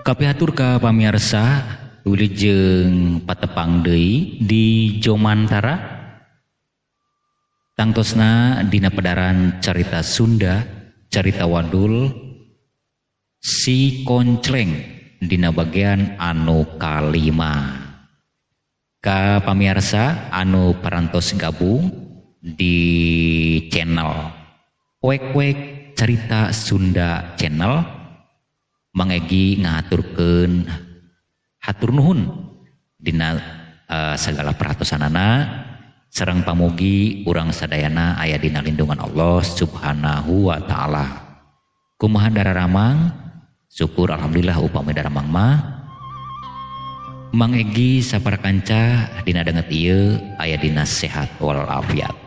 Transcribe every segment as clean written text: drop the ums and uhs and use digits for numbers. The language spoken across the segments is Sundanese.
Kapihatur ka pamirsa wilujeng patepang deui di Jomantara tangtosna dina pedaran carita Sunda carita Wadul si Koncleng dina bagian anu kalima. Ka pamirsa anu parantos gabung di channel Wek Carita Sunda channel mangegi ngaturkeun hatur nuhun dina segala perhatosanana sareng pamugi urang sadayana aya dina lindungan Allah Subhanahu wa taala. Kumaha dararamang? Syukur alhamdulillah upami daramang mah mangegi saparakanca dina danget ieu aya dina sehat wal afiat.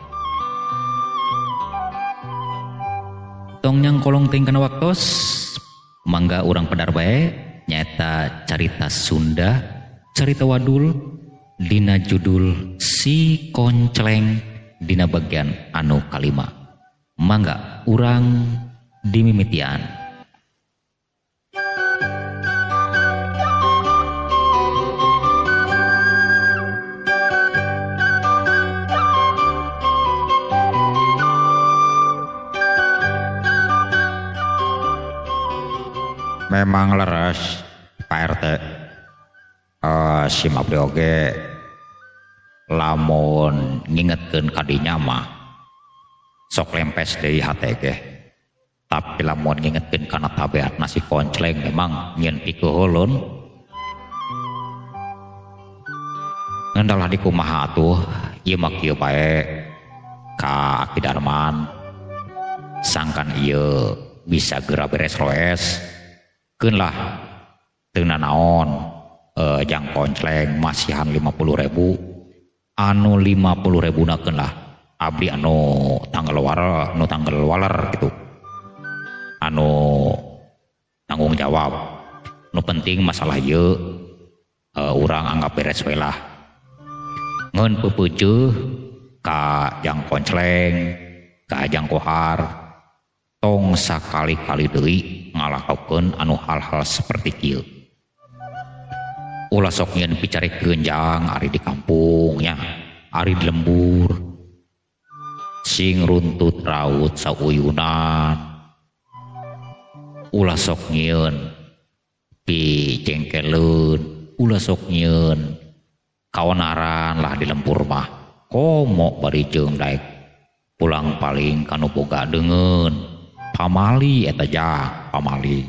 Tong nyangkolong ting kana waktos mangga urang pedar bae nyaeta carita Sunda carita Wadul dina judul si Koncleng dina bagian anu kalima. Mangga urang dimimitian. Memang leres Pak RT si Mabdi oge lamun ngingetkeun kadinya mah sok lempes deui hate ge, tapi lamun ngingetkeun kana tabeatna si Koncleng memang nyeun pikeun ulun. Ngandalah di kumaha atuh ieu mah kieu bae ka Aki Darman sangkan ieu bisa geura beres roes keun lah teuna naon jang Koncleng masihan 50.000 anu 50.000 na keun lah abdi anu tanggal waler gitu anu tanggung jawab nu penting masalah ieu urang anggap beres we lah ngeun peupeuceuh ka jang Koncleng ka jang Kohar tong sakali-kali deui ngalakokeun anu hal-hal seperti kieu. Ulah sok nyeun picarikeun jang ari di kampung nya, ari di lembur. Sing runtut raut sauyunan. Ulah sok nyieun picengkeleun, ulah sok nyieun kaonaran lah di lembur mah. Komo bari jeung daek pulang paling kanu boga deungeun. Pamali eta jah pamali.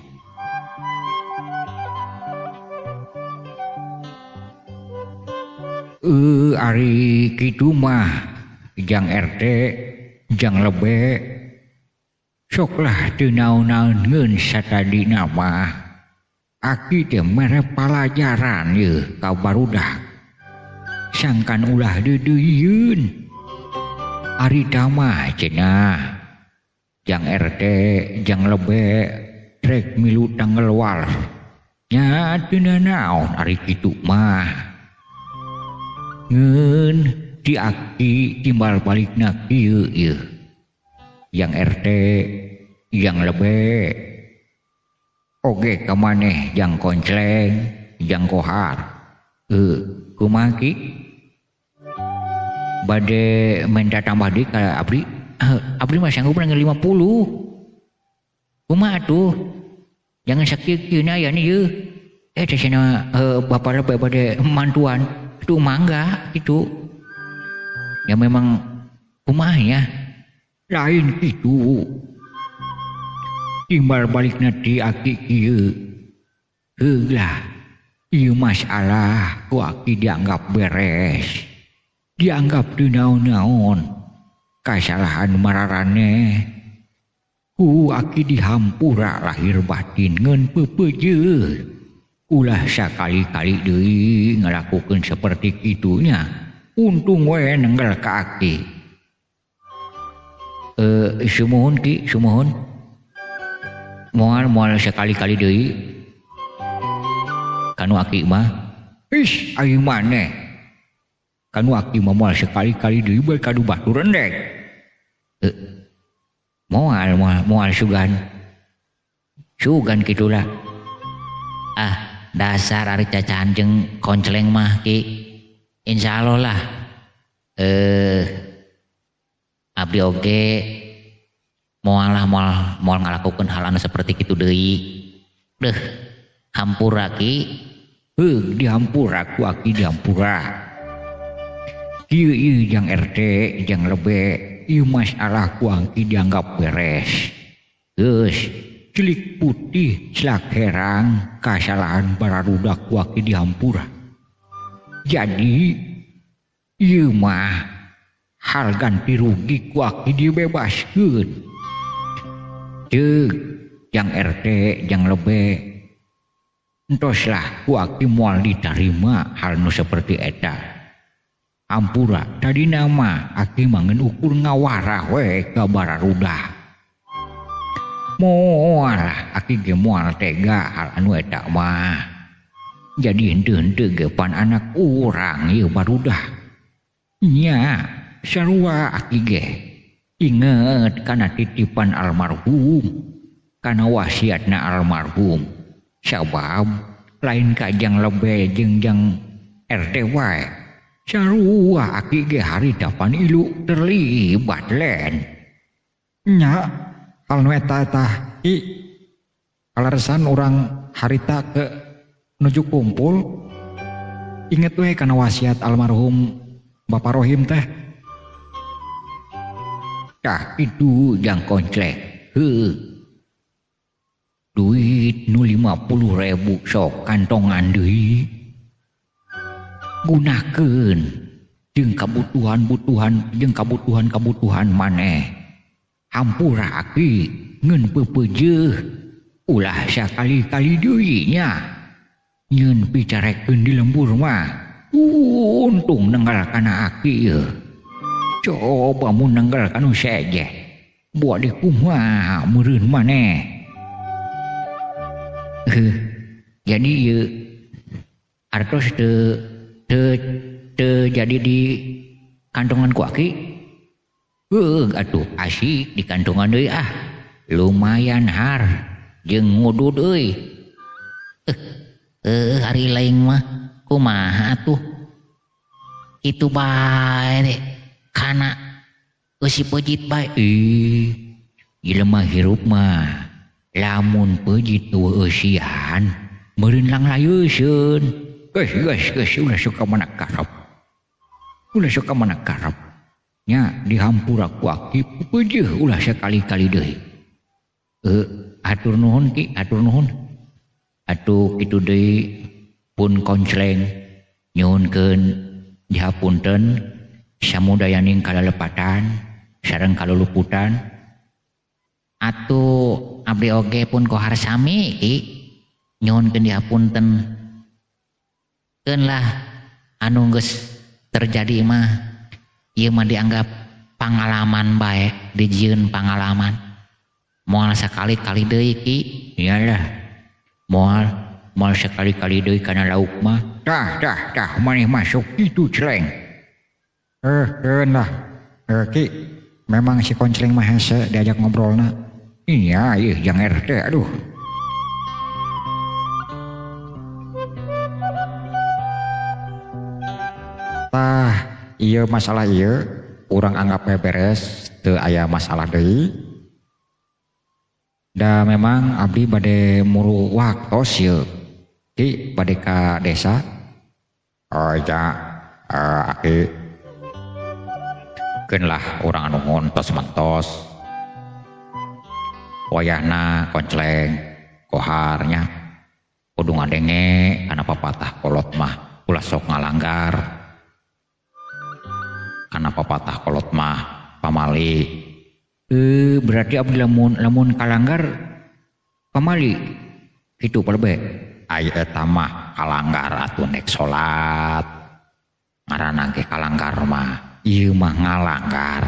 Ari kitu mah jang RT jang lebe soklah teu naon-naonkeun satadina mah aki teh mere palajaran ieu ka barudak sangkan ulah deudeuyeun ari tamah cenah jang RT jang lebe rek milu tanggal wal nya teu naon ari kitu mah ngeun di Aki timbal balikna kieu ieu jang RT jang lebe oge ka maneh jang Koncleng jang Kohar kumaha ki bade minta tambah deui ka abdi mah sanggup nang 50. Kumaha atuh? Jangan sakieu aya ieu. Teh cenah bapa lebe bade mantuan. Tuh mangga kitu. Ya memang kumaha ya? Lain kitu. Timbal balikna ti Aki kieu. Heulah. Ieu masalah ku Aki dianggap beres. Dianggap teu naon-naon. Kasalahan mararane ku Aki dihampura lahir batin ngeun peupeuceuh ulah sakali-kali deui ngalakukeun saperti kitunya untung we nenggel ka Aki. Sumuhun ki sumuhun moal sakali-kali deui kanu Aki mah ish ari maneh kanu Aki mah moal sekali-kali deui bae kadu baturan dek. Moal sugan. Sugan gitulah. Dasar ari cacahan jeung konceleng mah Ki. Insyaallah lah. Abdi oge moal ngalakukeun hal anu saperti kitu deui. Deuh, hampura Ki. Dihampura ku Aki dihampura. Ieu jang RT jang lebe ieu masalah ku Aki dianggap beres. Geus cilik putih celak herang kasalahan bararudak ku Aki dihampura. Jadi ieu mah hal ganti rugi ku Aki dibebaskeun. Ceuk jang RT jang lebe entoslah ku Aki moal ditarima hal nu saperti eta. Hampura tadi nama Aki mangen ukur ngawarah we ka bararudak. Moal Aki ge moal tega hal anu eta mah. Jadi henteu-henteu ge pan anak urang ieu barudak. Nya sarua Aki ge inget kana titipan almarhum, kana wasiatna almarhum. Sabab lain kajang lebe jeung jang RT wae. Sarua Aki ge haritapan ilu terlibat len. Nya hal nu eta I kalaresan urang harita ke nuju kumpul inget we kana wasiat almarhum Bapak Rohim teh. Tah itu jang koncelek. Duit nu 50.000 sok kantongan deui. Gunakeun jeung kabutuhan maneh. Hampura Aki ngeun pepeujeuh ulah sakali-kali deui nya. Nyeun picarekeun di lembur mah untung nenggal kana Aki ieu. Coba mun nenggal kanu seje. Buat di kumaha meureun maneh. Jadi ieu artos teu jadi di kantongan ku Aki. Atuh asik di kantongan deui lumayan har jeung ngudud euy. Hari lain mah kumaha atuh. Kitu bae kana geus peujit bae. Jelema hirup mah lamun peujit eusian meureun lang layeuseun. Geus ulah suka mana karep. Nya dihampura ku Aki peujeuh ulah sakali-kali deui. Atur nuhun Ki, atur nuhun. Atuh kitu deui pun konceleng nyuhunkeun dihapunten samudayaning kalalepatan sareng kaluluputan. Atuh abdi oge pun kohar sami Ki nyuhunkeun dihapunten. Keun lah anu geus terjadi mah ieu mah dianggap pangalaman bae, dijieun pangalaman. Moal sakali-kali deui Ki. Iyalah. Moal sakali-kali deui kana lauk mah. Tah maneh masuk kitu celeng. Keun lah. Ki memang si konceleng mah hese diajak ngobrolna. Iya jang RT aduh. Tah ieu masalah ieu urang anggap beres teu aya masalah deui. Da memang abdi bade muru waktos ieu Ki bade ka desa. Aki keun lah urang anu ngontos mentos wayahna konceleng koharnya kudu ngadenge kana papatah kolot mah ulah sok ngalanggar. Kana papatah kolot mah pamali. Berarti abdi lamun kalanggar pamali kitu palebe. Ai eta mah kalanggar atuh nek salat. Ngaranna ge kalanggar mah ieu mah ngalanggar.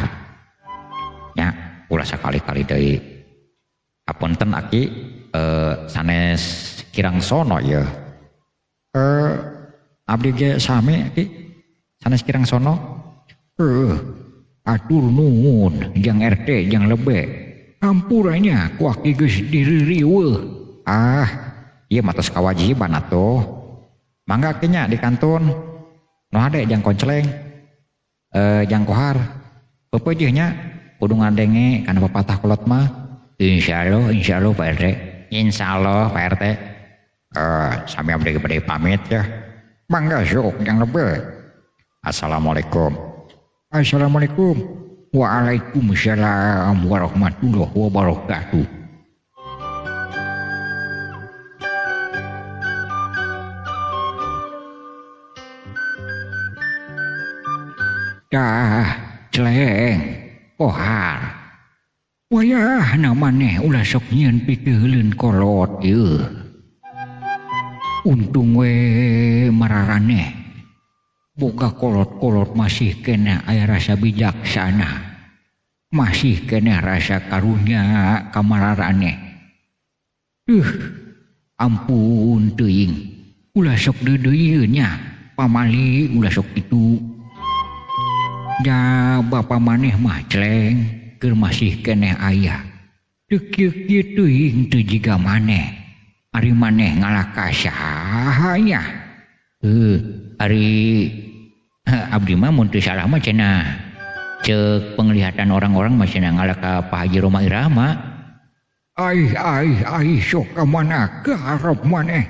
Nya ulah sakali-kali deui. Apunten Aki sanes kirang sono ieu. Abdi ge sami Ki sanes kirang sono. Atur nuhun jang RT jang lebe. Hampuranya ku Aki geus diririweuh. Iya matos kewajiban atuh. Mangga kenya di kantun. Nu hade jang konceleng. Jang kohar. Pepeujeunnya kudu ngadenge kana pepatah kolot mah. Insyaallah Pak RT. Insyaallah Pak RT. Sami abdi bade pamit ya. Mangga sok yang lebih. Assalamualaikum. Assalamualaikum. Waalaikumsalam warahmatullahi wabarakatuh. Dah, celeng, kohar. Wayah namanya ulah sok nyieun pikeulin kolot ieu. Untung we mararane. Boga kolot-kolot masih kena aya rasa bijaksana. Masih kena rasa karunya kamararane. Ampun teuing. Ulah sok deudeuy nya. Pamali ulah sok kitu. Da bapa maneh mah celeng keur masih keneh aya. Teu kieu-kieu teuing teu jiga maneh. Ari maneh ngalaka saha nya? Ari abdi mah mun teu salah mah cenah ceuk penglihatan orang-orang mah cenah ngalaka Pak Haji Roma Irama. Ai sok ka mana ke harap maneh.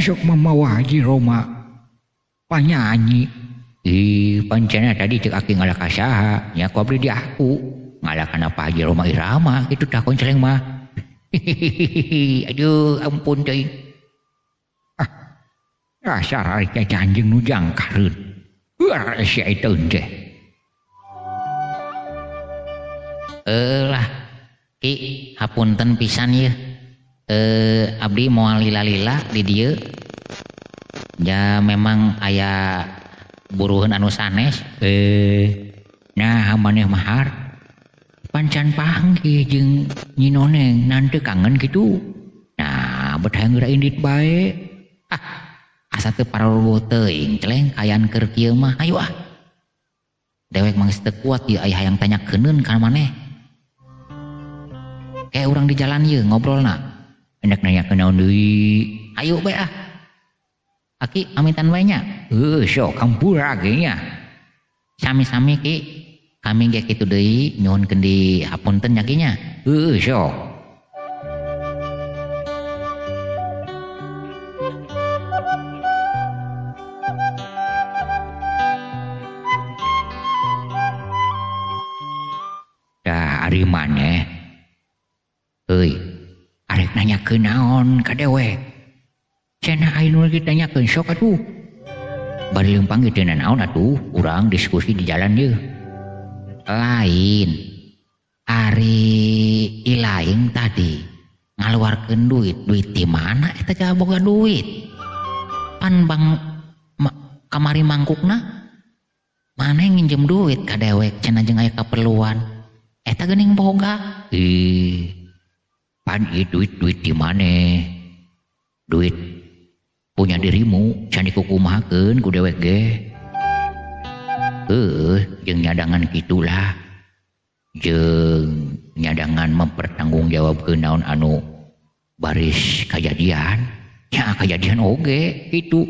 Sok mamawa Haji Roma panyanyi. Pancena tadi cek aki ngalaka saha nya ku abdi di aku ngalakana Pak Haji Roma Irama kitu tah konceleng mah. Aduh ampun teuing. Dasar ari janjing nu jangkareun. Si aiteun teh. Lah Ki hapunten pisan ieu. Abdi moal lila-lila di dieu. Ya memang aya buruheun anu sanes. Nah maneh mahar pancan panggih jeung Nyi Noneng nanti kangen gitu. Nah betah geura indit bae. Asa teu pararuh teuing celeng kayaan keur kieu mah ayo dewek mangis teu kuat ieu aya hayang tanyakeun ka maneh. Kayak urang di jalan ieu ngobrolna endek nanyakeun naon deui. Ayo bae Aki pamitan bae nya. Sok kampura ge nya. Sami-sami Ki. Kami ge kitu deui nyuhunkeun di hapunten nya Ki nya. Sok. Dah ari maneh. Arek nanyakeun naon ka dewek. Cenah aya nu ditanyakeun sok atuh. Bari leumpang ge teu naon atuh, urang diskusi di jalan ieu. Lain. Ari ilaing tadi ngaluarkeun duit di mana eta teh boga duit. Pan bang kamari mangkukna maneh nginjem duit ka dewek cenah jeung aya kaperluan. Eta geuning boga. Pan ieu duit di maneh? Duit punya dirimu can dikukumahakeun ku dewek ge. Jeung nyadangan kitulah. Jeung nyadangan mempertanggungjawabkeun naon anu baris kajadian. Ya kajadian oge kitu.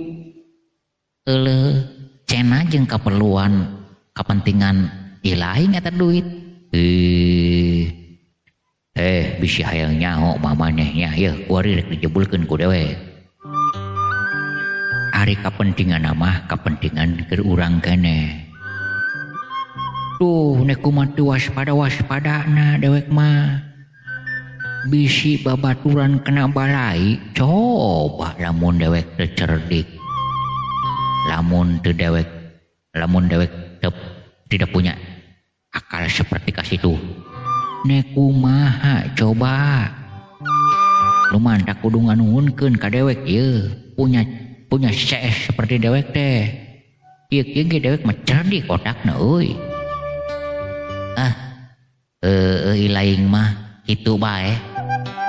Cenah jeung kaperluan kapentingan ilaing eta duit. Bisi hayang nyaho mamanehnya ya kuari rek dijebulkeun ku dewek. Ari kapentingan mah kapentingan keur urang keneh. Tuh nek kumaha teu waspada-waspadana dewek mah. Bisi babaturan kena balai, coba lamun dewek teu cerdik. Lamun dewek tidak punya akal seperti kasitu. Nek kumaha coba. Lumantak kudu nganuhunkeun ka dewek ieu. Punya CS seperti dewek teh. Ieu ge dewek mah cerdik otakna euy. Ilaing mah kitu bae.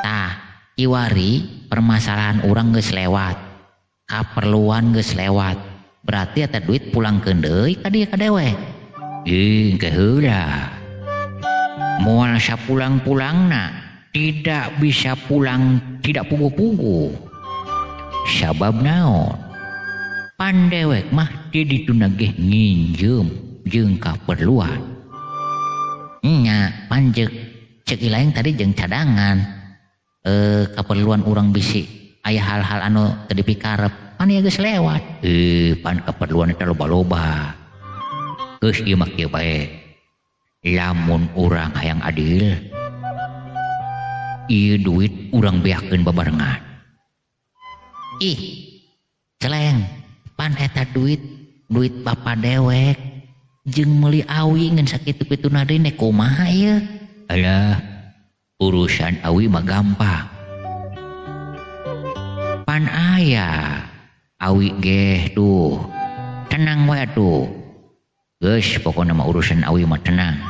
Tah, iwari permasalahan urang geus lewat. Kaperluan geus lewat. Berarti eta duit pulangkeun deui ka dieu ka dewek. Engke heula. Moal sapulang-pulangna tidak bisa pulang tidak pugu-pugu. Sabab naon? Pan dewek mah di ditu nagih nginjem jeung kaperluan. Nya panjek cek ilaeng tadi jeung cadangan. Keperluan orang bisi aya hal-hal anu teu dipikarep pan ieu geus lewat. Pan keperluan eta loba-loba. Geus ieu mah kieu bae. Lamun urang hayang adil, ieu duit urang beakeun babarengan. Ih, celeng, pan eta duit bapa dewek jeung meuli awi ngan sakitu-kituna deui nek kumaha ieu? Alah, urusan awi mah gampang. Pan aya awi ge tuh, tenang wae tuh. Geus pokona mah urusan awi mah tenang.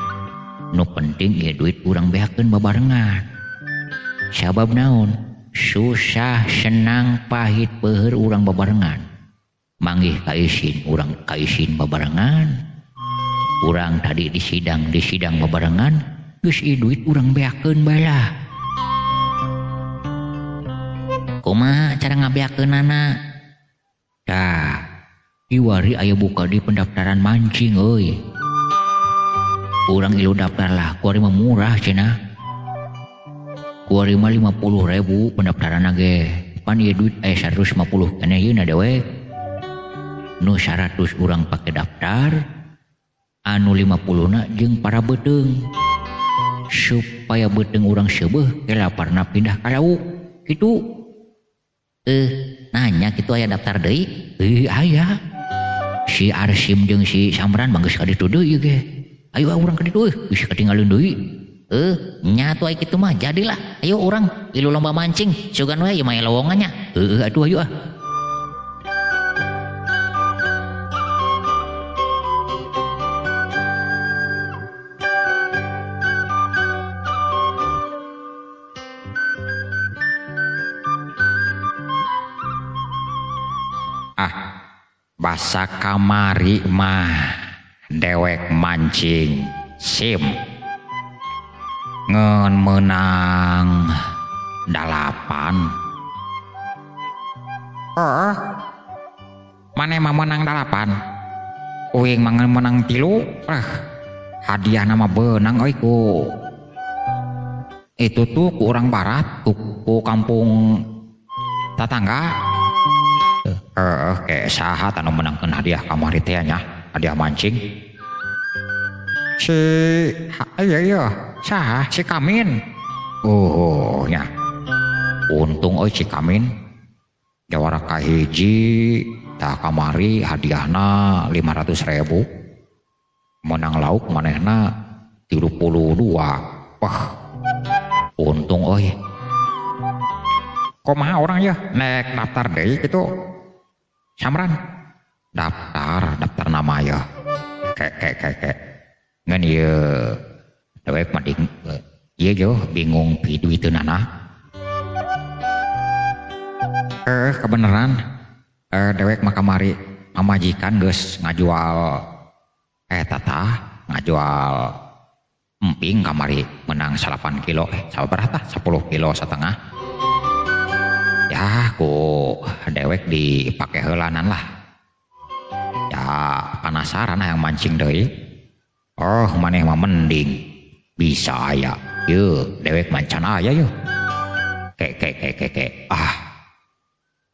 Nu penting ieu duit urang beakeun babarengan. Sabab naon? Susah senang pahit peuheur urang babarengan. Manggih kaisin urang kaisin babarengan. Urang tadi di sidang babarengan. Geus ieu duit urang beakeun bae lah. Kumaha cara ngabeakeunana? Tah, iwari aya buka di pendaftaran mancing euy. Urang ilu daftar lah, kuari mah murah cenah. Kuari mah 50.000 pendaftaran ge. Pan ieu duit 150 keneh ieu na dewe. Nu 100 urang pake daftar, anu 50 jeung para beteung. Supaya beteung urang seubeuh ke laparna pindah ka lauk kitu. Nanya kitu aya daftar deui? Aya. Si Arsim jeung si Samran mah geus ka ditu deui ge. Ayo urang ka ditu geus katinggalin deui. Nya atuh aya kitu mah jadilah. Ayo urang ilu lomba mancing, sugan we ieu mah lowongannya. Atuh ayo ah. Basa kamari mah dewek mancing sim ngeun menang 8. Mane mah menang 8, uing mah menang 3. Hadiah nama beunang euy ku itu tuh ku urang barat ku kampung tatangga. Kayak saha anu menangkeun hadiah kamari teh nya, hadiah mancing. Si iya saha si Kamin. Nya. Untung euy si Kamin. Jawara kahiji tah kamari hadiahna 500.000. Menang lauk manehna 32. Wah. Untung euy. Kumaha orang ya nek daftar deui kitu? Samran daftar nama ya kek ngan ieu dewek mah ieu yo bingung pi duiteunana. Kebeneran dewek mah kamari pamajikan geus ngajual ngajual emping kamari menang 8 kilo sabaraha 10 kilo setengah. Ya ku dewek dipake heulanan lah. Ya penasaran yang mancing deui. Maneh mah mending bisa aya. Yeuh dewek mancan aya yeuh. Kek.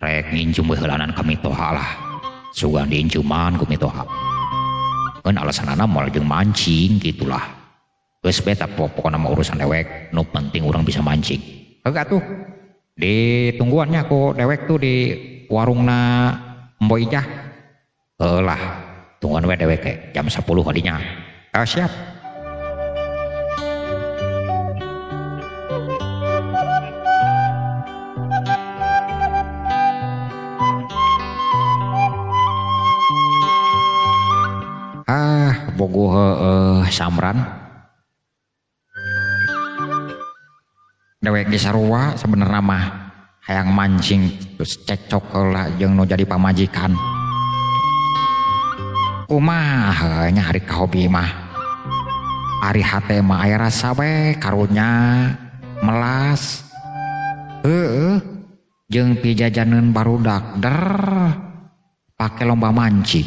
Rek nginjum heulanan ka mitoha lah. Sugan diinjuman ku mitoha. Kan alasanana moal jeung mancing gitulah. Geus beta pokona mah urusan dewek, nu penting urang bisa mancing. Heeh atuh. Di tungguannya ku dewek tuh di warungna Mbo Ijah. Lah tungguan we dewek jam 10 hadinya. Siap. Bogo Samran. Dewek di sarua sebenarnya mah hayang mancing terus cekcok lah jeung nu jadi pamajikan. Kumaha nya hari ka hobi mah. Ari hate mah aya rasa we karunya melas jeung pijajanan barudak pakai lomba mancing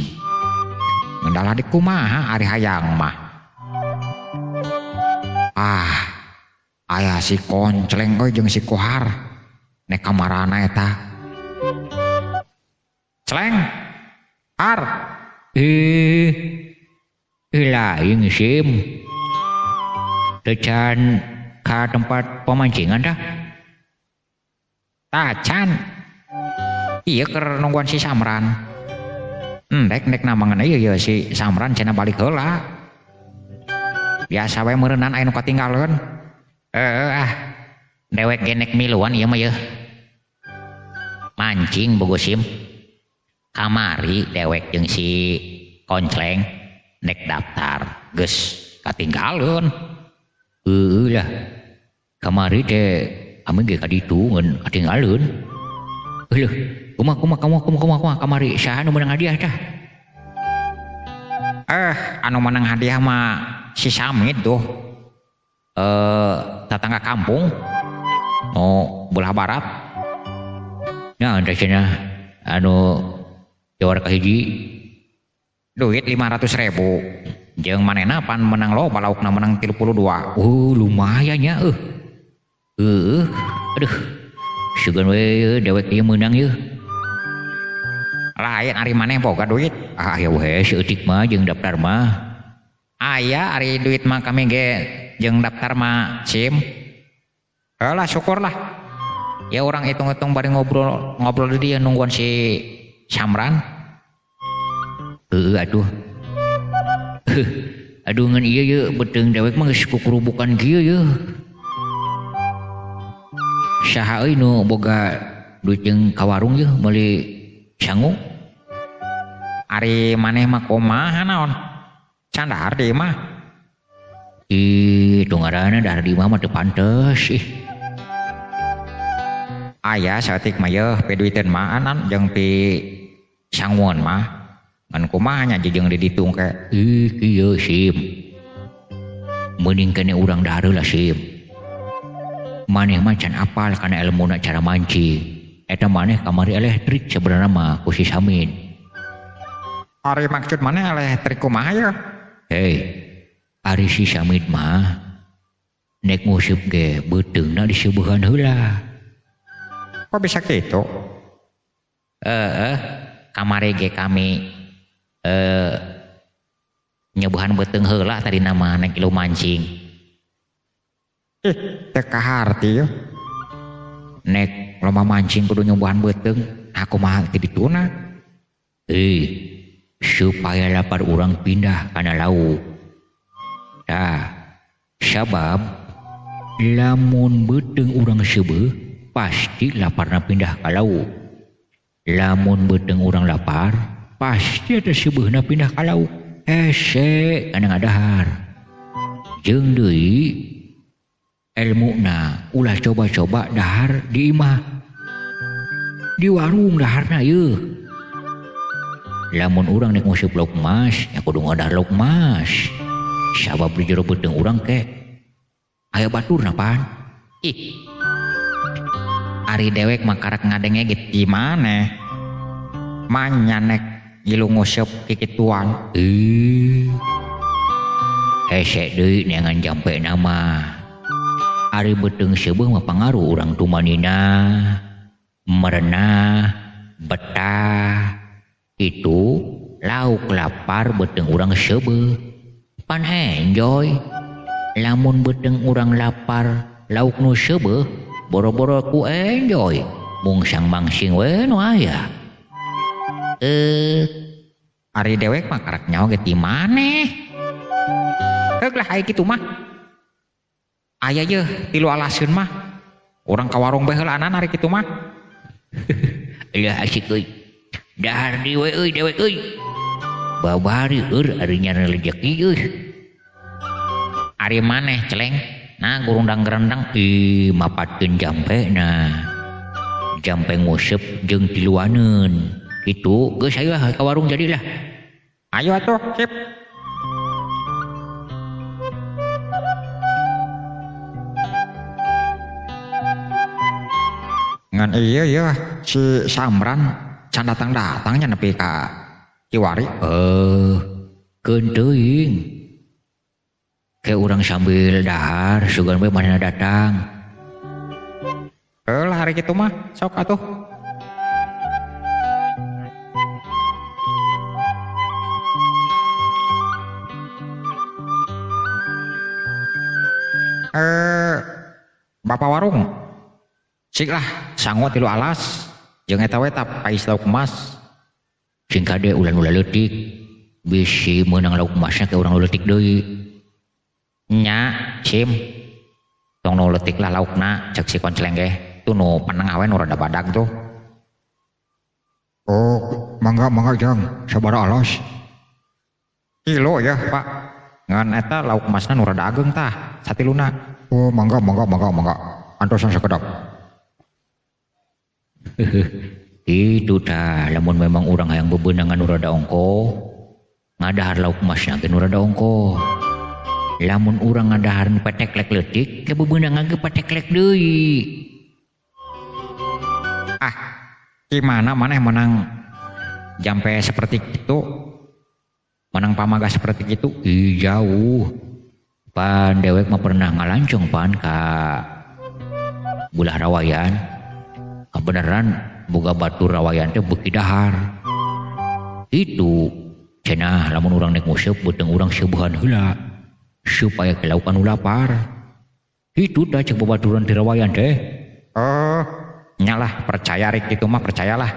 ngendala di kumaha ari hayang mah aya si Koncleng jeung si Kohar nek kamarana eta Celeng Har lain sim tecan ka tempat pemancingan dah tacan iya keur nungguan si Samran dek namangan ieu si Samran cenah balik heula biasa we meureunnan aya nu katinggaleun dewek genek miluan ieu mah yeuh mancing bogo sim kamari dewek jeung si Koncleng nek daftar geus katinggaleun lah kamari teh ame ge ka ditu ngan katinggaleun leuh kumaha kamari saha nu meunang hadiah tah anu menang hadiah mah si Samit tuh tetangga kampung belah barat nah da cenah anu jawar kahiji duit 500.000 jeung manehna pan menang loba laukna menang 32 lumayan nya aduh sugan we dewek ieu meunang yeuh lain ari maneh boga duit aya we seutik mah jeung daftar mah aya ari duit mah kami ge jeung daftar mah sim lah syukurlah ya orang hitung-hitung bari ngobrol di dieu nungguan si Samran aduh ngan ieu ye beteung dewek mah geus kukurubukan kieu ye saha euy nu boga duit jeung ka warung ye meuli sangu ari maneh mah kumaha naon can dahar di mah itu ngaranna dahar di mah teu pantes aya saeutik mah yeuh pi duiteun mah anan jeung pi sanguan mah ngan kumaha nya jeung di ditung ke kieu sim mending kene urang dahar heula sim maneh mah can apal kana ilmuna cara mancing eta maneh kamari eleh trik sebenarnya mah ku si Samit ari maksud maneh eleh trik kumaha ya ari si Samit mah nek nguseup ge beuteungna diseubehan heula kok bisa gitu kamari ge kami nyobahan beuteung heula tadi nama nek lu mancing teu kaharti nek lomba mancing kudu nyobahan beuteung aku mah teu dituna supaya lapar urang pindah kana lauk sabab lamun beuteung urang seubeuh pasti laparna pindah ka lauk lamun beuteung urang lapar pasti ada seubeuhna pindah ka lauk hese kana ngadahar jeung deui ilmuna ulah coba-coba dahar di imah di warung daharna yeuh lamun urang nek nguseup lauk mas ya kudu ngadahar lauk mas sabab di jero beuteung urang ke aya baturna pan ari dewek mah karek ngadenge ge di maneh manya nek gilu nguseup kikituan hese deui neangan jampe nama ari beuteung seubeuh mah pangaruh urang tumanina merenah betah itu lauk lapar beuteung urang seubeuh pan enjoy lamun beuteung urang lapar lauk nu seubeuh boro-boro ku enjoy mung sang mangsing we nu aya ari dewek mah karek nyaho ge ti maneh heug lah aya kitu mah aya yeuh tilu alaseun mah urang ka warung bae heulaanan ari kitu mah Ilah asik euy. Dahar di we euy dewek euy. Babari ari nyana rezeki euy. Ari maneh celeng? Nah gurundang-gerendang mapatkeun jampe nah. Jampe nguseup jeung tiluaneun. Kitu geus aya ka warung jadilah. Ayo atuh, sip. ngan iya ya si Samran can datang-datangnya nepi ka Kiwari. Kentuing. Kayak orang sambil dahar, sugan bae mana datang. Lah hari gitu mah sok atuh. Bapak warung sik lah sanggup tilu alas jeung eta we tap pais lauk emas Sing kade ulan-ulan leutik bisi meunang lauk emasna ke urang leutik deui. nya sim tong nu leutik lah laukna cek si koncleng ge tu nu panang awen nu rada badag tuh. Oh mangga jang sabaraha alas kilo ya pak ngan eta lauk emasna nu rada ageng tah satiluna. Oh mangga antosan sakedap. Itu tah lamun memang urang hayang bebeunangan nu rada ongko ngadahar lauk emasna ge nu rada ongko. Lamun urang ngadahar nu pateklek leutik ke bebeunangan ge pateklek deui. Gimana maneh menang jampe seperti itu, menang pamaga seperti itu? Jauh. Pan dewek mah pernah ngalancong pan ka bulah rawayan. Kebenaran boga batur rawayan teh beuki dahar. Itu cenah lamun urang nek museup beuteung urang seueuhan heula supaya kelaupan lapar. Itu dah cek babaturan di rawayan teh. Nyalah percaya rik gitu mah percayalah.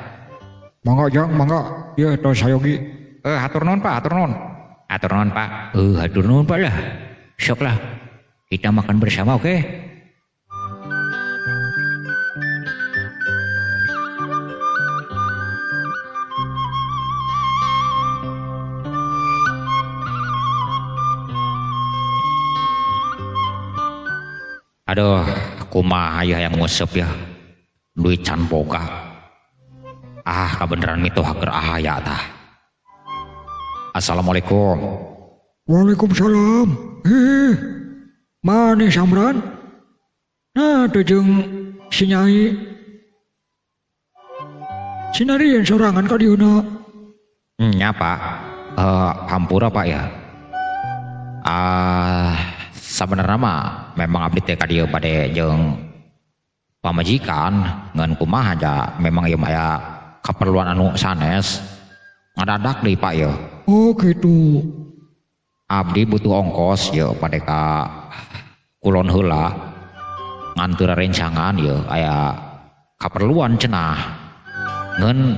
Mangga jang mangga ya tos sayogi. Hatur nuhun pak, hatur nuhun. Hatur nuhun pak. Hatur nuhun pak lah. Sok lah kita makan bersama, oke? Aduh kumaha yang ngusep ya duit can boga. Kebenaran mitoha keur ahaya tah. Assalamualaikum. Waalaikumsalam. Maneh Samran? Nah, jeung si Nyai. Sinarian sorangan ka dieuna. Nya Pak. Hampura Pak ya. Sabenerna mah memang abdi teh ka dieu bade jeung pamajikan ngan kumaha aja memang ieu aya kaperluan anu sanes ngadadak deui Pak ya. Oh gitu. Abdi butuh ongkos ya pada ka kulon heula ngantur rencangan ya aya kaperluan cenah ngan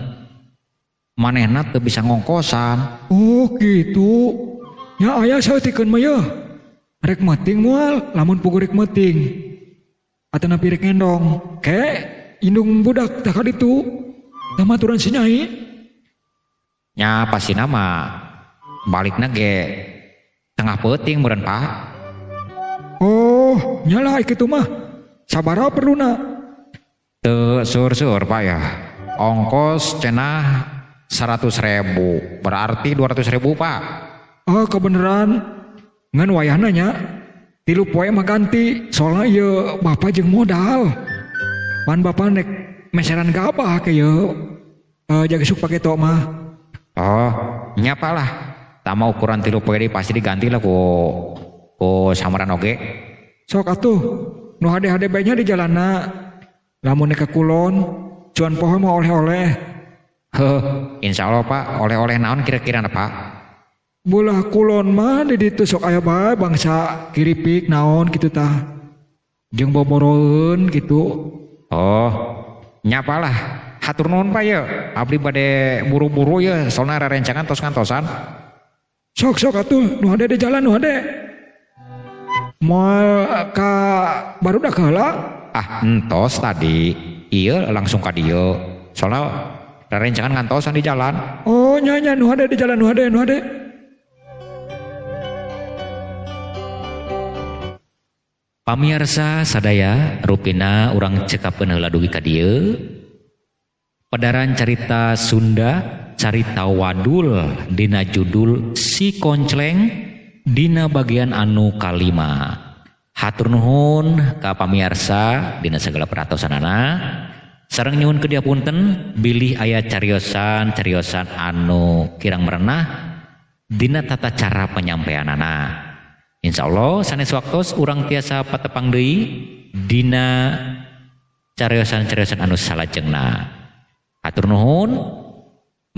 manehna teu bisa ngongkosan. Oh gitu. Ya aya saeutikkeun mah ya. Rek meting moal lamun puguh rek meting. Atana pirek ngendong. Ke indung budak tah kaditu. Tamaturan si Nyai. Nya pasina mah balikna ge tengah peuting meureun Pak. Oh, nyalah kitu mah. Sabaraha perluna? Teu sur-sur Pak ya. Ongkos cenah 100.000, berarti 200.000 Pak. Kebeneran ngan wayahna nya 3 poe mah ganti. Soalna ieu bapak jeung modal. Pan bapak nek meseran ka abah ke ieu jaga suk pake tok mah. Nya Pak lah. Tama ukuran 3 poe pasti diganti lah ku samaran oge. Sok atuh nu hade-hade bae nya di jalanna. Lamun nek ka kulon cuan poho mah oleh-oleh. Insyaallah Pak, oleh-oleh naon kira-kira Pak? Bulah kulon mah di ditu sok aya bae bangsa kiripik naon kitu tah. Jeung boboroeun kitu. Nya Pak lah. Hatur nuhun Pak ya. Abdi bade buru-buru ya soalna rerencangan tos kantosan. Sok atuh nu hade di jalan nu hade. Moal ka barudak heula. Entos tadi. Ieu langsung ka dieu. Soalna rerencangan ngantosan di jalan. Nya nu hade di jalan nu hade. Pamirsa sadaya rupina urang cekapeun heula dugi ka dieu. Padaran carita Sunda, carita Wadul dina judul Si Koncleng dina bagian anu kalima. Hatur nuhun ka pamirsa dina segala peratosanana. sareng nyuwun kediapunten bilih aya cariosan anu kirang merenah dina tata cara penyampaianana. Insyaallah sanes waktos urang tiasa patepang deui dina cariosan anu salajengna. Atur nuhun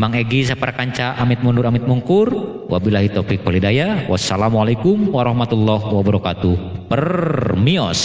Mang Egi saprakanca amit mundur amit mungkur. Wabillahi taufik wal hidayah. Wassalamualaikum warahmatullahi wabarakatuh. Permios.